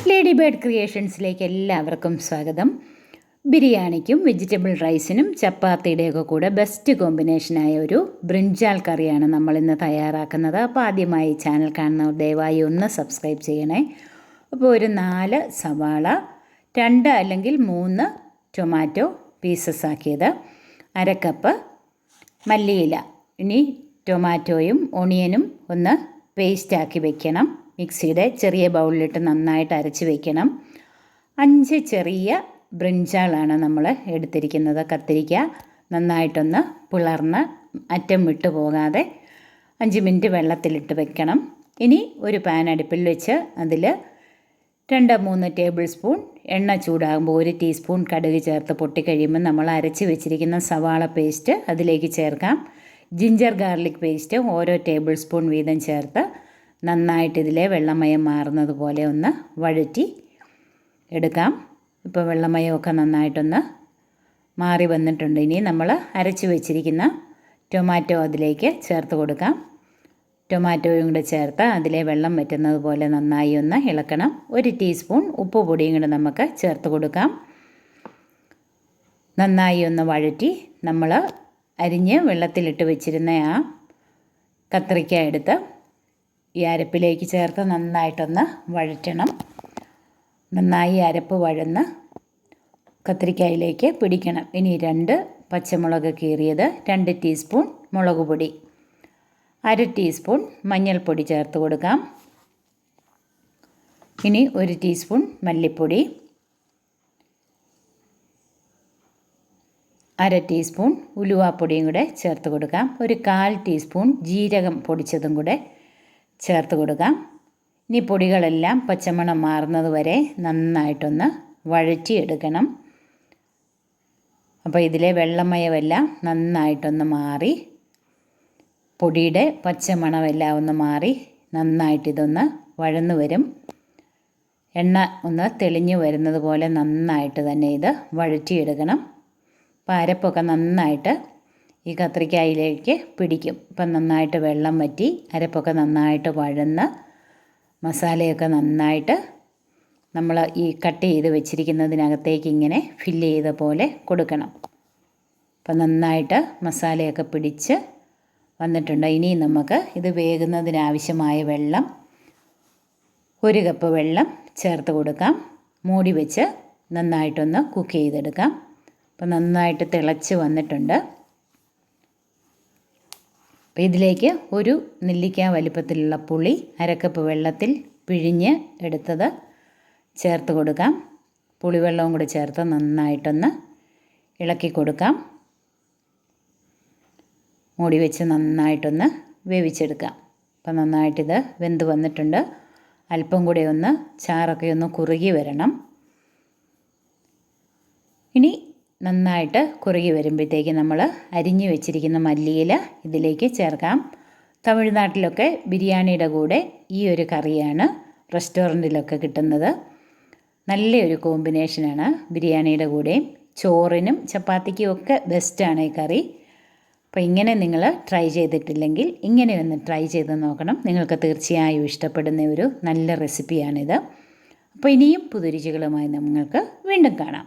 Lady bird ക്രിയേഷൻസിലേക്ക് എല്ലാവർക്കും സ്വാഗതം. ബിരിയാണിക്കും vegetable റൈസിനും ചപ്പാത്തിയുടെയൊക്കെ കൂടെ ബെസ്റ്റ് കോമ്പിനേഷനായ ഒരു ബ്രിഞ്ചാൾ കറിയാണ് നമ്മളിന്ന് തയ്യാറാക്കുന്നത്. അപ്പോൾ ആദ്യമായി ചാനൽ കാണുന്നവർ ദയവായി ഒന്ന് സബ്സ്ക്രൈബ് ചെയ്യണേ. അപ്പോൾ ഒരു 4 സവാള, 2 അല്ലെങ്കിൽ 3 ടൊമാറ്റോ പീസസ് ആക്കിയത്, 1/2 കപ്പ് മല്ലിയില. ഇനി ടൊമാറ്റോയും ഓണിയനും ഒന്ന് പേസ്റ്റാക്കി വെക്കണം. മിക്സിയുടെ ചെറിയ ബൗളിലിട്ട് നന്നായിട്ട് അരച്ച് വയ്ക്കണം. 5 ചെറിയ ബ്രിഞ്ചാളാണ് നമ്മൾ എടുത്തിരിക്കുന്നത്. കത്തിരിക്ക നന്നായിട്ടൊന്ന് പിളർന്ന് അറ്റം വിട്ടു പോകാതെ 5 മിനിറ്റ് വെള്ളത്തിലിട്ട് വെക്കണം. ഇനി ഒരു പാൻ അടുപ്പിൽ വെച്ച് അതിൽ 2-3 ടേബിൾ സ്പൂൺ എണ്ണ ചൂടാകുമ്പോൾ 1 ടീസ്പൂൺ കടുക് ചേർത്ത് പൊട്ടിക്കഴിയുമ്പോൾ നമ്മൾ അരച്ച് വെച്ചിരിക്കുന്ന സവാള പേസ്റ്റ് അതിലേക്ക് ചേർക്കാം. ജിഞ്ചർ ഗാർലിക് പേസ്റ്റ് ഓരോ ടേബിൾ സ്പൂൺ വീതം ചേർത്ത് നന്നായിട്ട് ഇതിലെ വെള്ളമയം മാറുന്നത് പോലെ ഒന്ന് വഴറ്റി എടുക്കാം. ഇപ്പോൾ വെള്ളമയമൊക്കെ നന്നായിട്ടൊന്ന് മാറി വന്നിട്ടുണ്ട്. ഇനി നമ്മൾ അരച്ച് വെച്ചിരിക്കുന്ന ടൊമാറ്റോ അതിലേക്ക് ചേർത്ത് കൊടുക്കാം. ടൊമാറ്റോയും കൂടെ ചേർത്ത് അതിലെ വെള്ളം വറ്റുന്നത് പോലെ നന്നായി ഒന്ന് ഇളക്കണം. 1 ടീസ്പൂൺ ഉപ്പ് പൊടിയും കൂടെ നമുക്ക് ചേർത്ത് കൊടുക്കാം. നന്നായി ഒന്ന് വഴറ്റി നമ്മൾ അരിഞ്ഞ് വെള്ളത്തിലിട്ട് വെച്ചിരുന്ന ആ കത്രിക്ക എടുത്ത് ഈ അരപ്പിലേക്ക് ചേർത്ത് നന്നായിട്ടൊന്ന് വഴറ്റണം. നന്നായി അരപ്പ് വഴന്ന് കത്രിക്കയിലേക്ക് പിടിക്കണം. ഇനി 2 പച്ചമുളക് കീറിയത്, 2 ടീസ്പൂൺ മുളക് പൊടി, 1/2 ടീസ്പൂൺ മഞ്ഞൾപ്പൊടി ചേർത്ത് കൊടുക്കാം. ഇനി 1 ടീസ്പൂൺ മല്ലിപ്പൊടി, 1/2 ടീസ്പൂൺ ഉലുവാപ്പൊടിയും കൂടെ ചേർത്ത് കൊടുക്കാം. ഒരു 1/4 ടീസ്പൂൺ ജീരകം പൊടിച്ചതും കൂടെ ചേർത്ത് കൊടുക്കാം. ഇനി പൊടികളെല്ലാം പച്ചമണം മാറുന്നത് വരെ നന്നായിട്ടൊന്ന് വഴറ്റിയെടുക്കണം. അപ്പോൾ ഇതിലെ വെള്ളമയമെല്ലാം നന്നായിട്ടൊന്ന് മാറി പൊടിയുടെ പച്ചമണമെല്ലാം ഒന്ന് മാറി നന്നായിട്ടിതൊന്ന് വഴന്നു വരും. എണ്ണ ഒന്ന് തെളിഞ്ഞു വരുന്നത് പോലെ നന്നായിട്ട് തന്നെ ഇത് വഴറ്റിയെടുക്കണം. അപ്പോൾ അരപ്പൊക്കെ നന്നായിട്ട് ഈ കത്രിക്കായിലേക്ക് പിടിക്കും. ഇപ്പം നന്നായിട്ട് വെള്ളം വറ്റി അരപ്പൊക്കെ നന്നായിട്ട് വഴന്ന് മസാലയൊക്കെ നന്നായിട്ട് നമ്മൾ ഈ കട്ട് ചെയ്ത് വെച്ചിരിക്കുന്നതിനകത്തേക്ക് ഇങ്ങനെ ഫില്ല് ചെയ്ത പോലെ കൊടുക്കണം. അപ്പം നന്നായിട്ട് മസാലയൊക്കെ പിടിച്ച് വന്നിട്ടുണ്ട്. ഇനി നമുക്ക് ഇത് വേകുന്നതിനാവശ്യമായ വെള്ളം 1 കപ്പ് വെള്ളം ചേർത്ത് കൊടുക്കാം. മൂടി വെച്ച് നന്നായിട്ടൊന്ന് കുക്ക് ചെയ്തെടുക്കാം. അപ്പം നന്നായിട്ട് തിളച്ച് വന്നിട്ടുണ്ട്. അപ്പോൾ ഇതിലേക്ക് ഒരു നെല്ലിക്ക വലിപ്പത്തിലുള്ള പുളി 1/2 കപ്പ് വെള്ളത്തിൽ പിഴിഞ്ഞ് എടുത്തത് ചേർത്ത് കൊടുക്കാം. പുളിവെള്ളവും കൂടി ചേർത്ത് നന്നായിട്ടൊന്ന് ഇളക്കി കൊടുക്കാം. മൂടി വെച്ച് നന്നായിട്ടൊന്ന് വേവിച്ചെടുക്കാം. അപ്പോൾ നന്നായിട്ടിത് വെന്ത് വന്നിട്ടുണ്ട്. അല്പം കൂടി ഒന്ന് ചാറൊക്കെ ഒന്ന് കുറുകി വരണം. ഇനി നന്നായിട്ട് കുറുകി വരുമ്പോഴത്തേക്ക് നമ്മൾ അരിഞ്ഞു വെച്ചിരിക്കുന്ന മല്ലിയില ഇതിലേക്ക് ചേർക്കാം. തമിഴ്നാട്ടിലൊക്കെ ബിരിയാണിയുടെ കൂടെ ഈ ഒരു കറിയാണ് റെസ്റ്റോറൻറ്റിലൊക്കെ കിട്ടുന്നത്. നല്ലൊരു കോമ്പിനേഷനാണ്. ബിരിയാണിയുടെ കൂടെയും ചോറിനും ചപ്പാത്തിക്കും ഒക്കെ ബെസ്റ്റാണ് ഈ കറി. അപ്പോൾ ഇങ്ങനെ നിങ്ങൾ ട്രൈ ചെയ്തിട്ടില്ലെങ്കിൽ ഇങ്ങനെ ഒന്ന് ട്രൈ ചെയ്ത് നോക്കണം. നിങ്ങൾക്ക് തീർച്ചയായും ഇഷ്ടപ്പെടുന്ന ഒരു നല്ല റെസിപ്പിയാണിത്. അപ്പോൾ ഇനിയും പുതുരുചികളുമായി നിങ്ങൾക്ക് വീണ്ടും കാണാം.